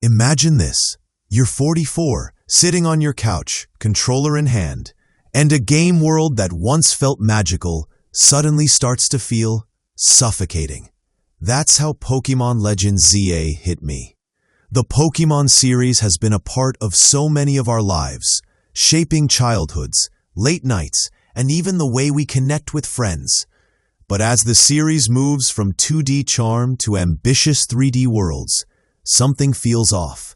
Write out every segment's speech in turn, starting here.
Imagine this. You're 44, sitting on your couch, controller in hand, and a game world that once felt magical suddenly starts to feel suffocating. That's how Pokémon Legends ZA hit me. The Pokémon series has been a part of so many of our lives, shaping childhoods, late nights, and even the way we connect with friends. But as the series moves from 2D charm to ambitious 3D worlds, something feels off.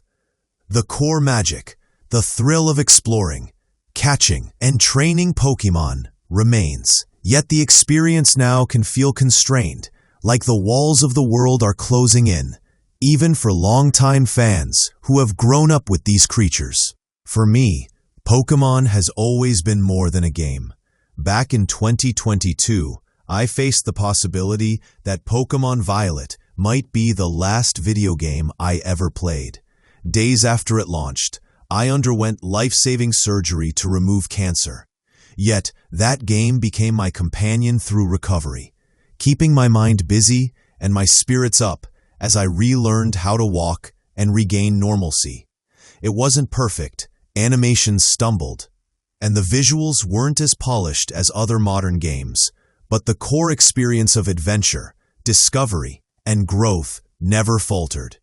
The core magic, the thrill of exploring, catching, and training Pokémon remains. Yet the experience now can feel constrained, like the walls of the world are closing in, even for longtime fans who have grown up with these creatures. For me, Pokémon has always been more than a game. Back in 2022, I faced the possibility that Pokémon Violet might be the last video game I ever played. Days after it launched, I underwent life-saving surgery to remove cancer. Yet, that game became my companion through recovery, keeping my mind busy and my spirits up as I relearned how to walk and regain normalcy. It wasn't perfect, animations stumbled, and the visuals weren't as polished as other modern games, but the core experience of adventure, discovery, and growth never faltered.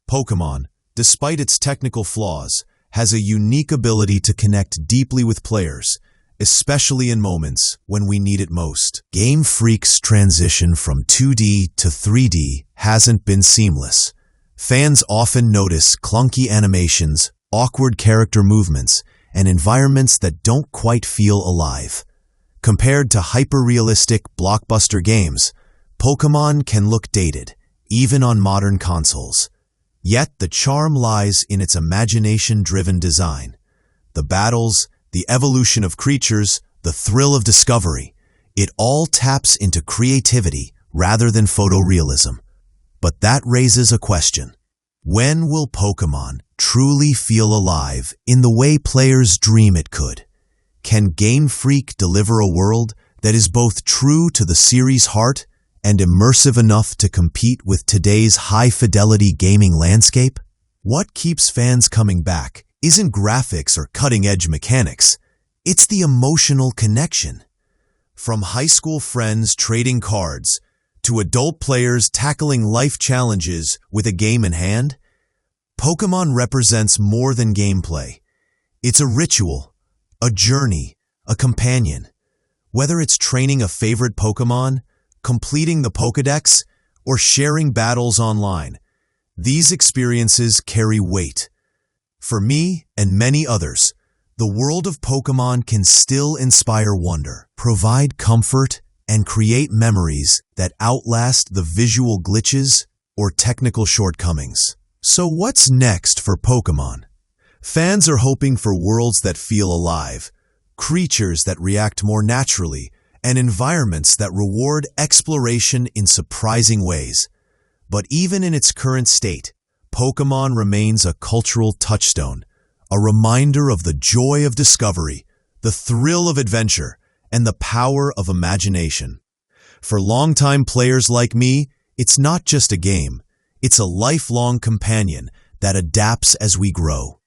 Pokémon, despite its technical flaws, has a unique ability to connect deeply with players, especially in moments when we need it most. Game Freak's transition from 2D to 3D hasn't been seamless. Fans often notice clunky animations, awkward character movements, and environments that don't quite feel alive. Compared to hyper-realistic blockbuster games, Pokémon can look dated, even on modern consoles. Yet the charm lies in its imagination-driven design. The battles, the evolution of creatures, the thrill of discovery, it all taps into creativity rather than photorealism. But that raises a question. When will Pokémon truly feel alive in the way players dream it could? Can Game Freak deliver a world that is both true to the series' heart and immersive enough to compete with today's high-fidelity gaming landscape? What keeps fans coming back isn't graphics or cutting-edge mechanics. It's the emotional connection. From high school friends trading cards to adult players tackling life challenges with a game in hand, Pokémon represents more than gameplay. It's a ritual, a journey, a companion. Whether it's training a favorite Pokémon, completing the Pokédex, or sharing battles online, these experiences carry weight. For me and many others, the world of Pokémon can still inspire wonder, provide comfort, and create memories that outlast the visual glitches or technical shortcomings. So what's next for Pokémon? Fans are hoping for worlds that feel alive, creatures that react more naturally, and environments that reward exploration in surprising ways. But even in its current state, Pokémon remains a cultural touchstone, a reminder of the joy of discovery, the thrill of adventure, and the power of imagination. For longtime players like me, it's not just a game, it's a lifelong companion that adapts as we grow.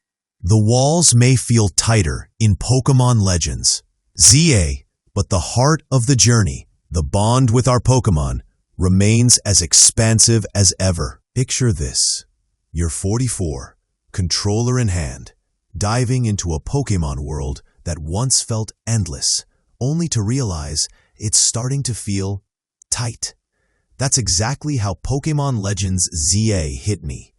The walls may feel tighter in Pokémon Legends ZA, but the heart of the journey, the bond with our Pokémon, remains as expansive as ever. Picture this. You're 44, controller in hand, diving into a Pokémon world that once felt endless, only to realize it's starting to feel tight. That's exactly how Pokémon Legends ZA hit me.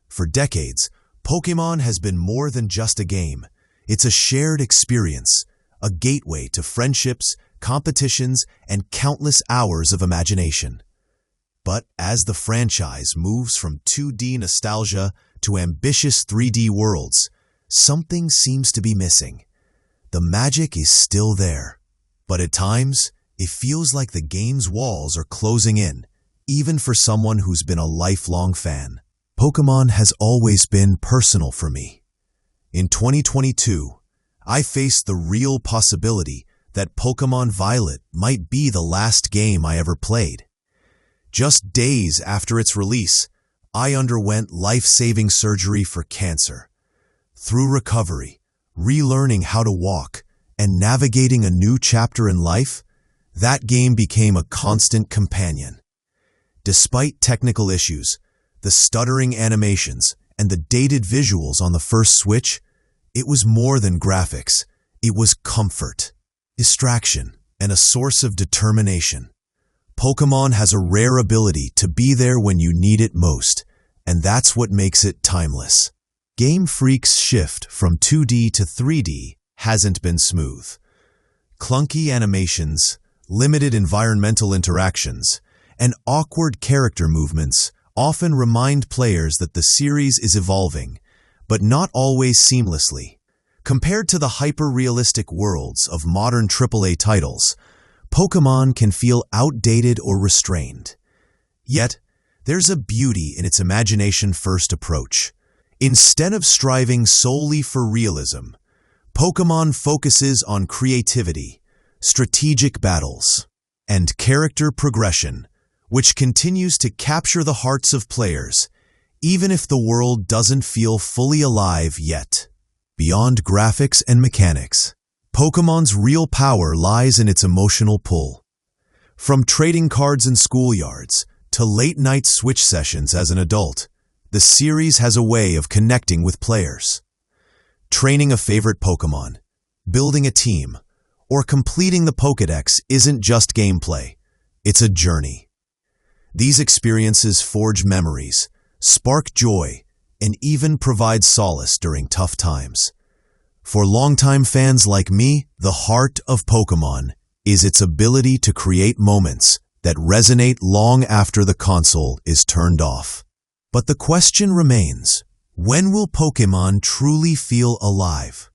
For decades, Pokémon has been more than just a game. It's a shared experience, a gateway to friendships, competitions, and countless hours of imagination. But as the franchise moves from 2D nostalgia to ambitious 3D worlds, something seems to be missing. The magic is still there, but at times, it feels like the game's walls are closing in, even for someone who's been a lifelong fan. Pokémon has always been personal for me. In 2022, I faced the real possibility that Pokémon Violet might be the last game I ever played. Just days after its release, I underwent life-saving surgery for cancer. Through recovery, relearning how to walk, and navigating a new chapter in life, that game became a constant companion. Despite technical issues, the stuttering animations, and the dated visuals on the first Switch, it was more than graphics. It was comfort, distraction, and a source of determination. Pokémon has a rare ability to be there when you need it most, and that's what makes it timeless. Game Freak's shift from 2D to 3D hasn't been smooth. Clunky animations, limited environmental interactions, and awkward character movements often remind players that the series is evolving, but not always seamlessly. Compared to the hyper-realistic worlds of modern AAA titles, Pokémon can feel outdated or restrained. Yet, there's a beauty in its imagination-first approach. Instead of striving solely for realism, Pokémon focuses on creativity, strategic battles, and character progression, which continues to capture the hearts of players, even if the world doesn't feel fully alive yet. Beyond graphics and mechanics, Pokémon's real power lies in its emotional pull. From trading cards in schoolyards to late-night Switch sessions as an adult, the series has a way of connecting with players. Training a favorite Pokémon, building a team, or completing the Pokédex isn't just gameplay, it's a journey. These experiences forge memories, spark joy, and even provide solace during tough times. For longtime fans like me, the heart of Pokémon is its ability to create moments that resonate long after the console is turned off. But the question remains, when will Pokémon truly feel alive?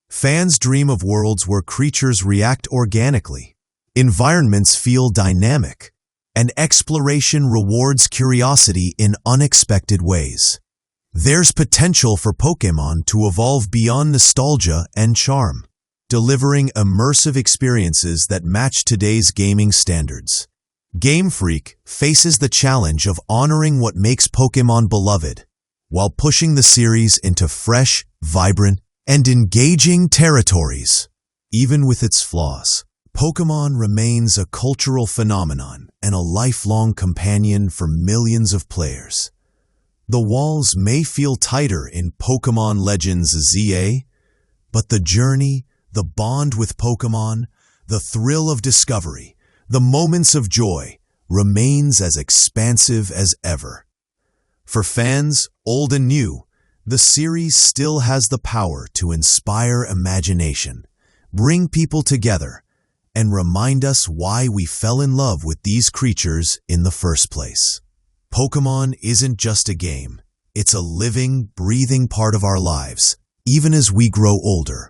Fans dream of worlds where creatures react organically, environments feel dynamic, and exploration rewards curiosity in unexpected ways. There's potential for Pokémon to evolve beyond nostalgia and charm, delivering immersive experiences that match today's gaming standards. Game Freak faces the challenge of honoring what makes Pokémon beloved, while pushing the series into fresh, vibrant, and engaging territories. Even with its flaws, Pokémon remains a cultural phenomenon and a lifelong companion for millions of players. The walls may feel tighter in Pokémon Legends ZA, but the journey, the bond with Pokémon, the thrill of discovery, the moments of joy remains as expansive as ever. For fans, old and new, the series still has the power to inspire imagination, bring people together, and remind us why we fell in love with these creatures in the first place. Pokémon isn't just a game, it's a living, breathing part of our lives, even as we grow older.